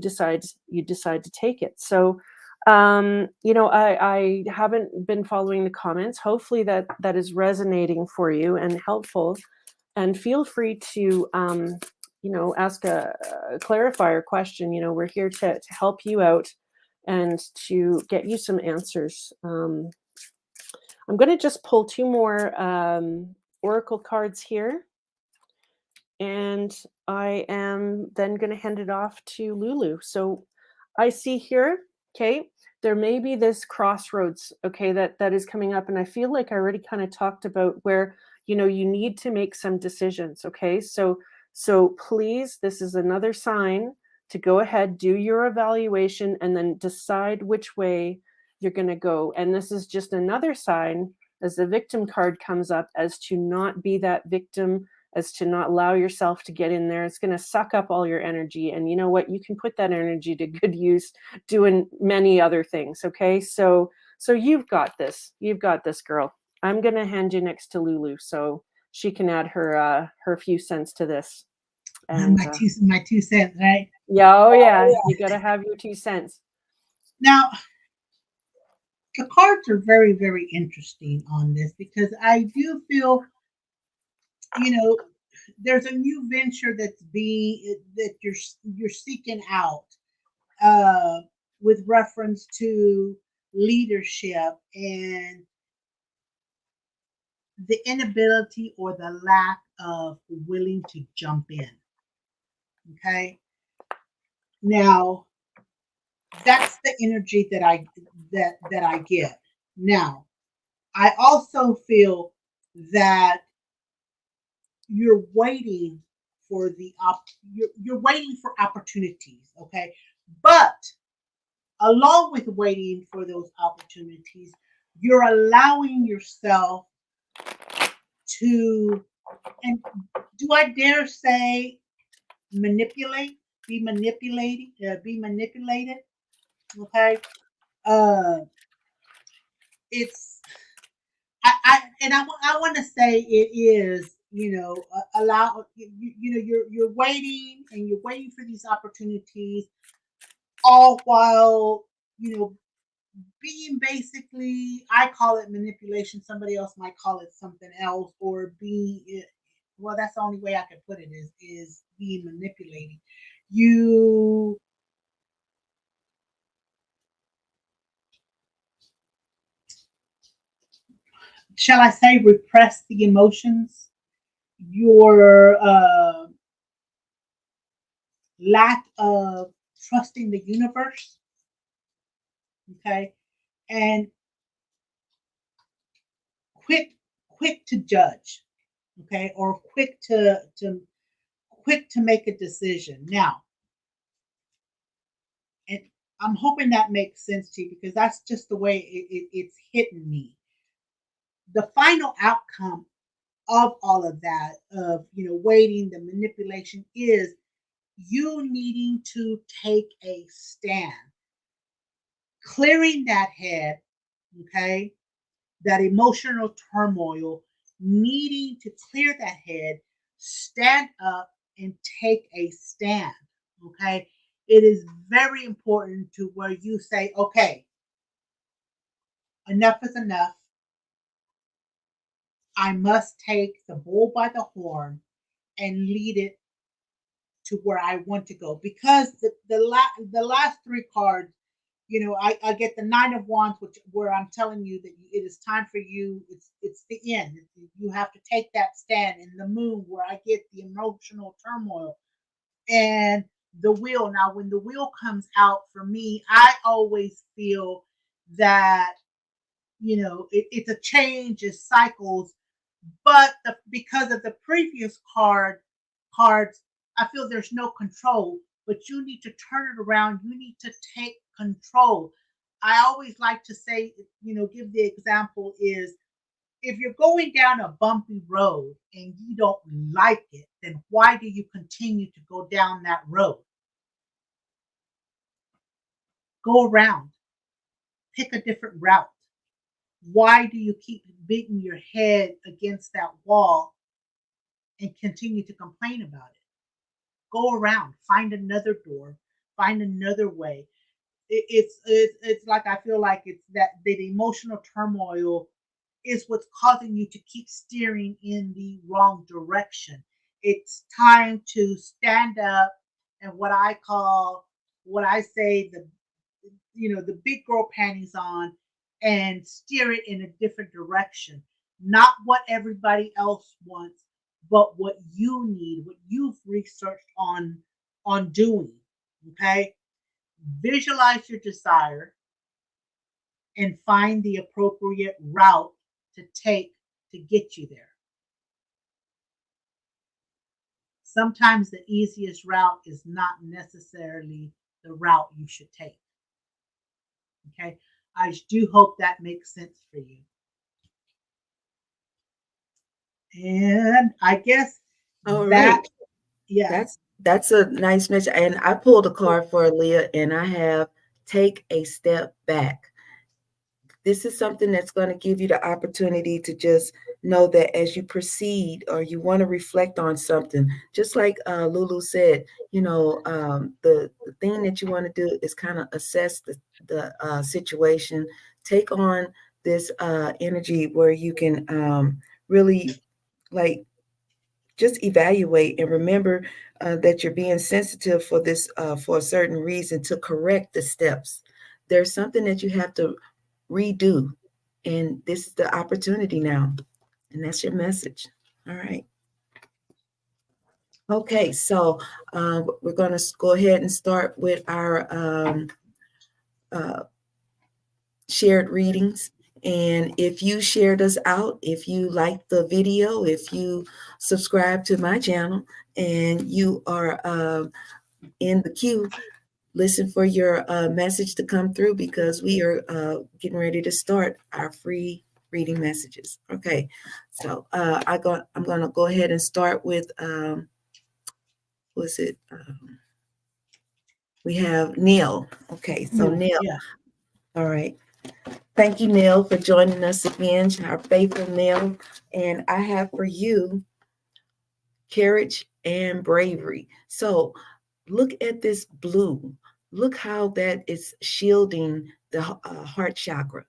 decide to take it. So I haven't been following the comments. Hopefully that is resonating for you and helpful. And feel free to, ask a clarifier question. We're here to help you out and to get you some answers. I'm going to just pull two more oracle cards here. And I am then going to hand it off to Lulu. So I see here, okay, there may be this crossroads, okay, that is coming up. And I feel like I already kind of talked about where, you need to make some decisions, okay? So please, this is another sign to go ahead, do your evaluation, and then decide which way you're going to go. And this is just another sign as the victim card comes up as to not be that victim, as to not allow yourself to get in there. It's going to suck up all your energy. And you know what? You can put that energy to good use doing many other things. Okay. So you've got this. You've got this, girl. I'm going to hand you next to Lulu so she can add her few cents to this. And my 2 cents, right? Yeah. Oh yeah. You got to have your 2 cents. Now, the cards are very, very interesting on this because I do feel, there's a new venture that you're seeking out with reference to leadership and the inability or the lack of willing to jump in. Okay. Now, that's the energy that I get. Now, I also feel that you're waiting for you're waiting for opportunities, okay? But along with waiting for those opportunities, you're allowing yourself to, and do I dare say be manipulated, okay? It's I want to say it is, allow you're waiting and you're waiting for these opportunities, all while being basically, I call it manipulation, somebody else might call it something else, or well, that's the only way I can put it is being manipulating. You shall I say repress the emotions, your lack of trusting the universe, okay, and quick to judge, okay, or quick to make a decision. Now, and I'm hoping that makes sense to you because that's just the way it's hitting me. The final outcome of all of that, of waiting, the manipulation, is you needing to take a stand, clearing that head, okay, that emotional turmoil, needing to clear that head, stand up and take a stand, okay? It is very important to where you say, okay, enough is enough. I must take the bull by the horn and lead it to where I want to go. Because the last three cards, I get the Nine of Wands, where I'm telling you that it is time for you. It's the end. You have to take that stand. In the Moon, where I get the emotional turmoil, and the Wheel. Now, when the Wheel comes out for me, I always feel that it's a change, it's cycles. But because of the previous cards, I feel there's no control. But you need to turn it around. You need to take control. I always like to say, give the example is, if you're going down a bumpy road and you don't like it, then why do you continue to go down that road? Go around, pick a different route. Why do you keep beating your head against that wall and continue to complain about it? Go around, find another door, find another way. it's like I feel like it's that emotional turmoil is what's causing you to keep steering in the wrong direction. It's time to stand up and what I say the big girl panties on and steer it in a different direction. Not what everybody else wants, but what you need, what you've researched on doing. Okay? Visualize your desire and find the appropriate route to take to get you there. Sometimes the easiest route is not necessarily the route you should take. Okay. I do hope that makes sense for you. And I guess All that, right. yeah. That's a nice message. And I pulled a card for Leah, and I have take a step back. This is something that's going to give you the opportunity to just know that as you proceed or you want to reflect on something, just like Lulu said, the thing that you want to do is kind of assess the situation, take on this energy where you can really like just evaluate and remember that you're being sensitive for this for a certain reason to correct the steps. There's something that you have to redo, and this is the opportunity now, and that's your message. All right. Okay, so we're going to go ahead and start with our uh, shared readings. And if you shared us out, if you like the video, if you subscribe to my channel, and you are in the queue, listen for your message to come through because we are getting ready to start our free reading messages. Okay, so I'm going to go ahead and start with was it? We have Neil. Okay, so Neil. Yeah. All right. Thank you, Neil, for joining us again, our faithful Neil. And I have for you courage and bravery. So look at this blue. Look how that is shielding the heart chakra.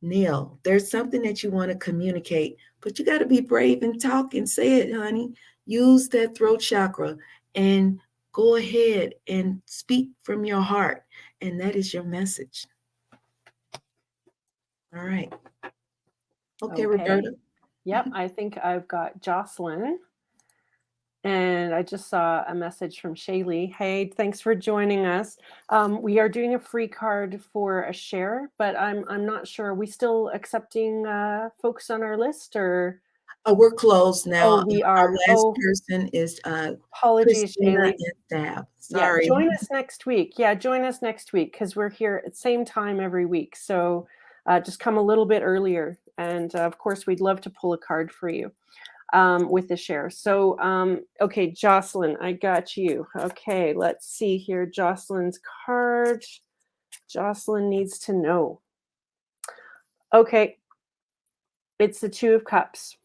Neil, there's something that you want to communicate, but you got to be brave and talk and say it, honey. Use that throat chakra and go ahead and speak from your heart. And that is your message. All right. Okay, Roberta. Yep, I think I've got Jocelyn. And I just saw a message from Shaylee. Hey, thanks for joining us. We are doing a free card for a share, but I'm not sure. Are we still accepting folks on our list or? Oh, we're closed now. Oh, we Our are. last person is Apologies, Christina Shaylee. and Dab. Yeah, Sorry. join us next week. Yeah, join us next week because we're here at the same time every week. So just come a little bit earlier. And of course, we'd love to pull a card for you with the share. So, okay, Jocelyn, I got you. Okay, let's see here. Jocelyn's card. Jocelyn needs to know. Okay, it's the Two of Cups.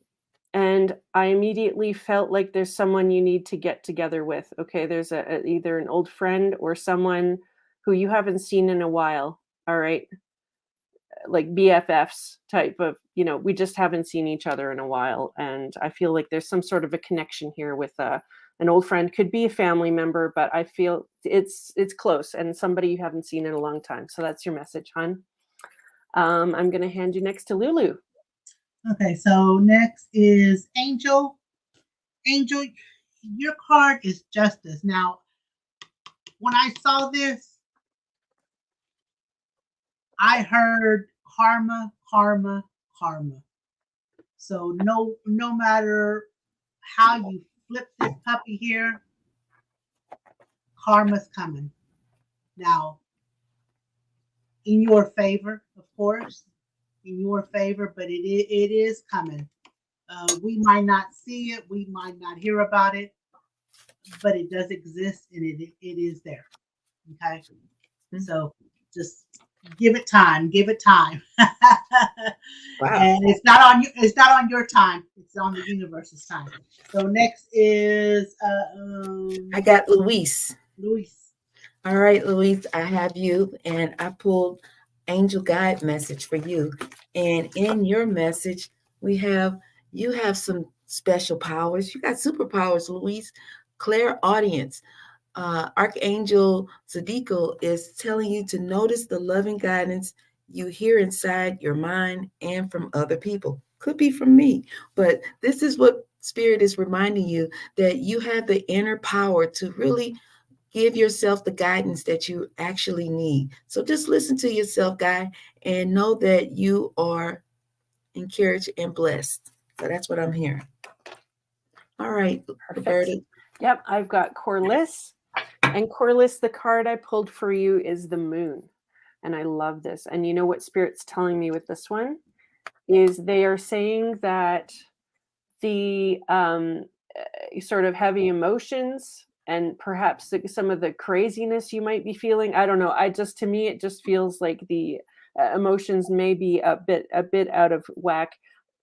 And I immediately felt like there's someone you need to get together with. Okay, there's either an old friend or someone who you haven't seen in a while. All right, like BFFs type of, we just haven't seen each other in a while. And I feel like there's some sort of a connection here with an old friend. Could be a family member, but I feel it's close and somebody you haven't seen in a long time. So that's your message, hon. I'm going to hand you next to Lulu. Okay, so next is Angel. Angel, your card is Justice. Now, when I saw this, I heard karma, karma, karma. So no matter how you flip this puppy here, karma's coming. Now, in your favor, of course, in your favor, but it is coming. We might not see it, we might not hear about it, but it does exist and it is there. Okay, so just give it time. Give it time. Wow. And it's not on you. It's not on your time. It's on the universe's time. So next is I got Luis. Luis. All right, Louise, I have you, and I pulled angel guide message for you. And in your message, we have you have some special powers. You got superpowers, Louise. Clairaudience. Archangel Sadiqo is telling you to notice the loving guidance you hear inside your mind and from other people. Could be from me, but this is what Spirit is reminding you, that you have the inner power to really give yourself the guidance that you actually need. So just listen to yourself, guy, and know that you are encouraged and blessed. So that's what I'm hearing. All right, Perfect. Roberta. Yep, I've got Corliss. And Corliss, the card I pulled for you is the moon. And I love this. And you know what Spirit's telling me with this one is they are saying that the sort of heavy emotions and perhaps some of the craziness you might be feeling, I don't know, to me it just feels like the emotions may be a bit out of whack.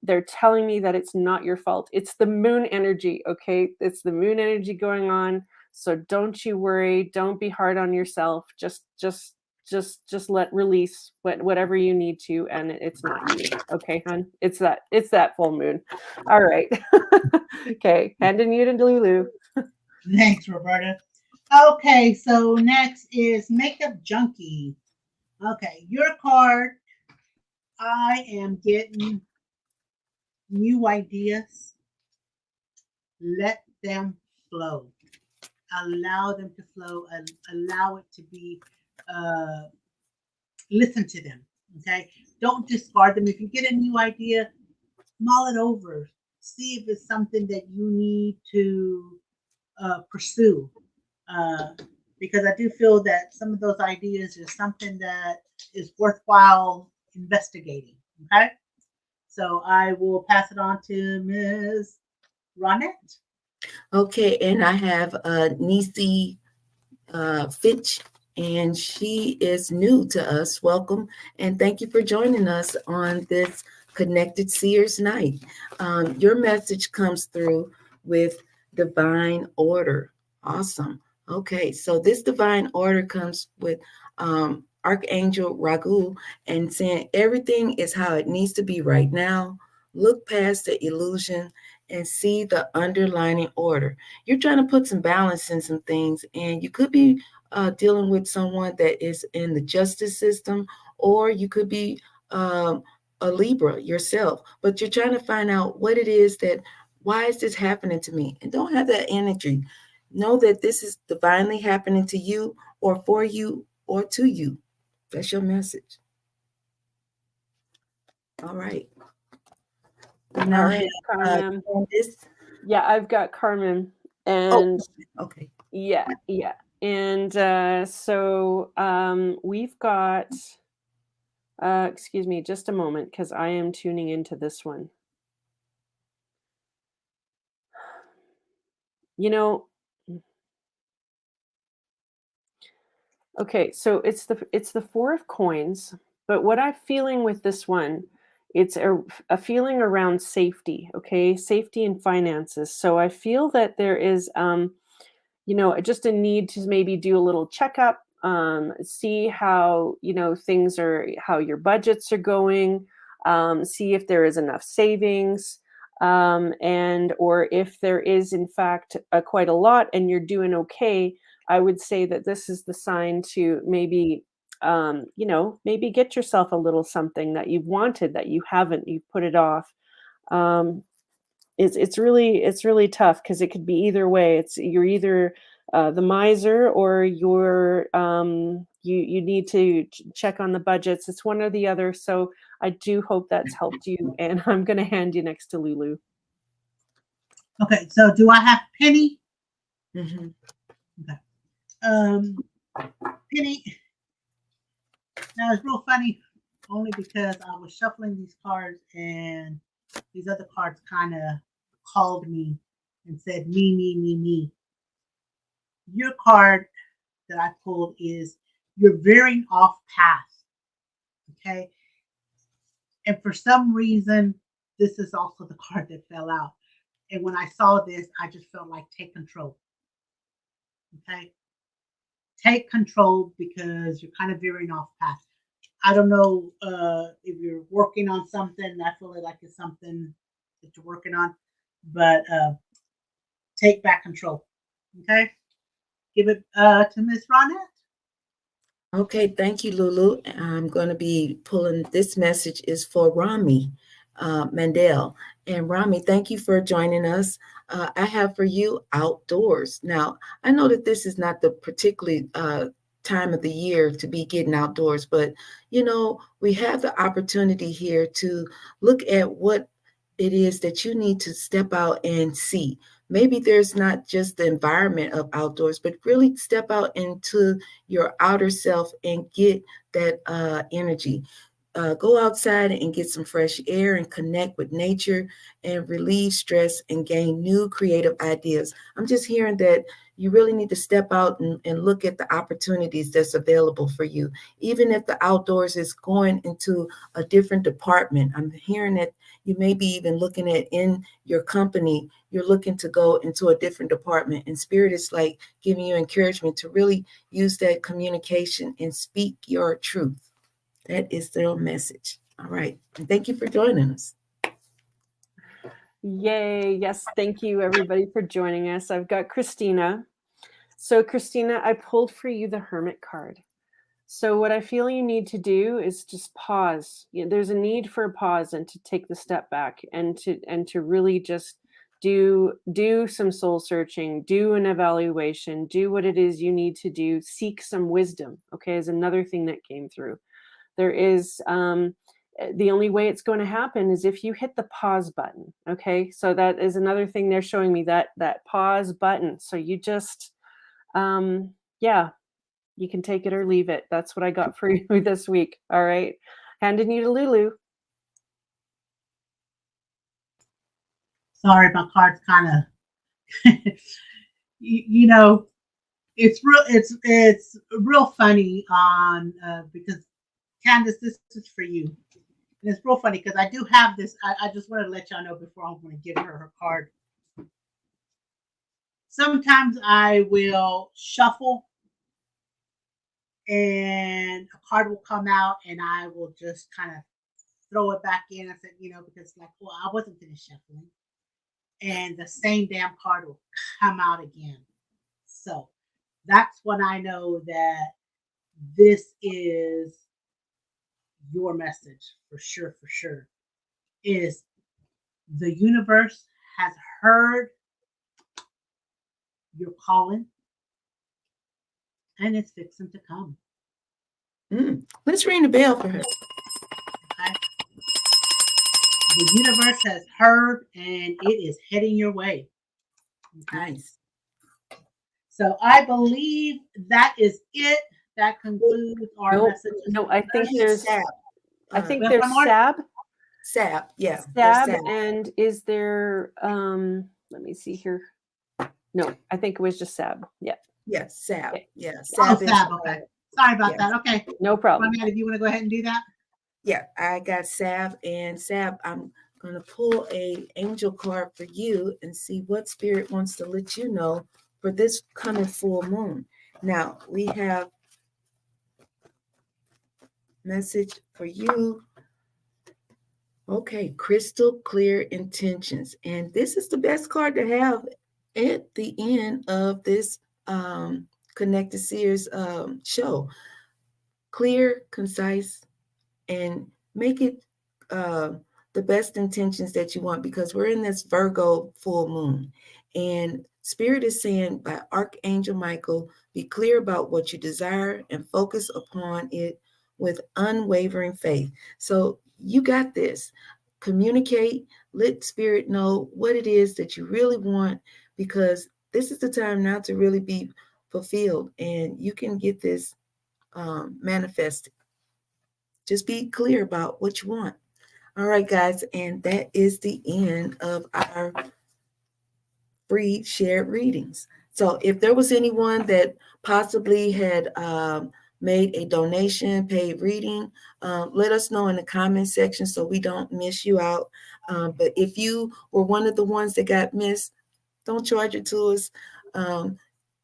They're telling me that it's not your fault. It's the moon energy, okay? It's the moon energy going on. So don't you worry, don't be hard on yourself. Just let release whatever you need to, and it's not you, okay, hon? It's that full moon. All right. Okay, handing you to Lulu. Thanks, Roberta. Okay, so next is Makeup Junkie. Okay, your card. I am getting new ideas. Let them flow. Allow them to flow. Allow it to be. Uh, Listen to them. Okay, don't discard them. If you get a new idea, mull it over. See if it's something that you need to pursue. Uh, because I do feel that some of those ideas is something that is worthwhile investigating. Okay, so I will pass it on to Ms. Ronette. Okay, and I have Nisi Finch, and she is new to us. Welcome, and thank you for joining us on this Connected Seers night. Your message comes through with divine order. Awesome. Okay, so this divine order comes with Archangel Ragu and saying everything is how it needs to be right now. Look past the illusion and see the underlying order. You're trying to put some balance in some things, and you could be dealing with someone that is in the justice system, or you could be a Libra yourself, but you're trying to find out what it is that, why is this happening to me? And don't have that energy. Know that this is divinely happening to you, or for you, or to you. That's your message. All right. We now All right, have Carmen. Candace. Yeah, I've got Carmen, Oh, and okay. yeah, and so we've got. Excuse me, just a moment, because I am tuning into this one. You know, okay, so it's the Four of Coins, but what I'm feeling with this one, it's a feeling around safety, okay? Safety and finances. So I feel that there is just a need to maybe do a little checkup, see how, things are, how your budgets are going, see if there is enough savings, and or if there is in fact quite a lot and you're doing okay. I would say that this is the sign to maybe maybe get yourself a little something that you've wanted that you haven't, you've put it off. um, it's really tough because it could be either way. You're either the miser, or you need to check on the budgets. It's one or the other. So I do hope that's helped you, and I'm going to hand you next to Lulu. Okay, so do I have Penny? Mm-hmm. Okay. Um, Penny. Now it's real funny, only because I was shuffling these cards and these other cards kind of called me and said me, me, me, me. Your card that I pulled is you're veering off path. Okay. And for some reason, this is also the card that fell out. And when I saw this, I just felt like take control. Okay. take control because you're kind of veering off path. I don't know if you're working on something. I feel like it's something that you're working on, but take back control. Okay, give it to Miss Ronette. Okay, thank you, Lulu. I'm going to be pulling this message is for Rami Mandel. And Rami, thank you for joining us. I have for you outdoors. Now, I know that this is not the particularly time of the year to be getting outdoors, but we have the opportunity here to look at what it is that you need to step out and see. Maybe there's not just the environment of outdoors, but really step out into your outer self and get that energy. Go outside and get some fresh air and connect with nature and relieve stress and gain new creative ideas. I'm just hearing that you really need to step out and look at the opportunities that's available for you. Even if the outdoors is going into a different department, I'm hearing that you may be even looking at in your company, you're looking to go into a different department. And Spirit is like giving you encouragement to really use that communication and speak your truth. That is their message. All right. And thank you for joining us. Yay. Yes. Thank you, everybody, for joining us. I've got Christina. So, Christina, I pulled for you the Hermit card. So what I feel you need to do is just pause. There's a need for a pause and to take the step back and to really just do some soul searching, do an evaluation, do what it is you need to do, seek some wisdom. Okay, is another thing that came through. There is the only way it's going to happen is if you hit the pause button. Okay, so that is another thing they're showing me, that pause button. So you just yeah, you can take it or leave it. That's what I got for you this week. All right. Handing you to Lulu. Sorry, my card's kind of, it's real funny on because Candace, this is for you. And it's real funny because I do have this. I just want to let y'all know before I'm going to give her card. Sometimes I will shuffle and a card will come out and I will just kind of throw it back in. I said, because well, I wasn't finished shuffling. And the same damn card will come out again. So that's when I know that this is your message for sure, is the universe has heard your calling and it's fixing to come. Let's ring the bell for her. Okay. The universe has heard and it is heading your way. Okay. Nice. So I believe that is it. That concludes our message. No, I think there's Sab. there's Sab. Sab, yeah. Sab, and is there let me see here. No, I think it was just Sab. Yeah. Yes, Sab. Okay. Yeah. Sab. Okay. Sorry about that. Okay. No problem. If you want to go ahead and do that. Yeah, I got Sab, and Sab, I'm going to pull a angel card for you and see what Spirit wants to let you know for this coming full moon. Now, we have message for you. Okay, crystal clear intentions. And this is the best card to have at the end of this Connected Seers show. Clear, concise, and make it the best intentions that you want, because we're in this Virgo full moon. And Spirit is saying by Archangel Michael, be clear about what you desire and focus upon it with unwavering faith. So you got this. Communicate, let Spirit know what it is that you really want, because this is the time now to really be fulfilled, and you can get this manifested. Just be clear about what you want. All right, guys, and that is the end of our free shared readings. So if there was anyone that possibly had made a donation, paid reading, let us know in the comment section so we don't miss you out. But if you were one of the ones that got missed, don't charge it to us.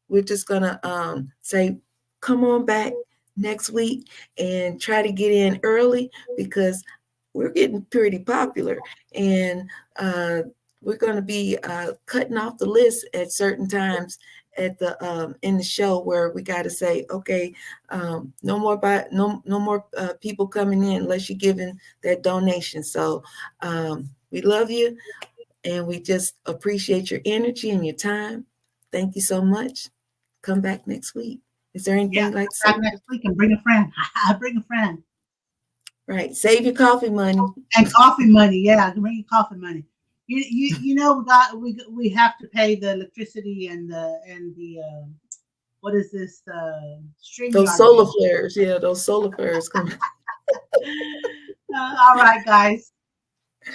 We're just going to say come on back next week and try to get in early, because we're getting pretty popular, and we're going to be cutting off the list at certain times at the in the show, where we got to say, okay, no more people coming in unless you're giving that donation. So we love you, and we just appreciate your energy and your time. Thank you so much. Come back next week. Is there anything Yeah, you'd like to say? back next week and bring a friend. Bring a friend. Right. Save your coffee money. And coffee money. Yeah, bring your coffee money. You know, we have to pay the electricity and the what is this stream Those yard solar bill. flares. Yeah, those solar flares coming. All right, guys.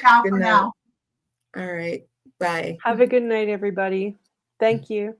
Ciao Good for night. now. All right. Bye. Have a good night, everybody. Thank you.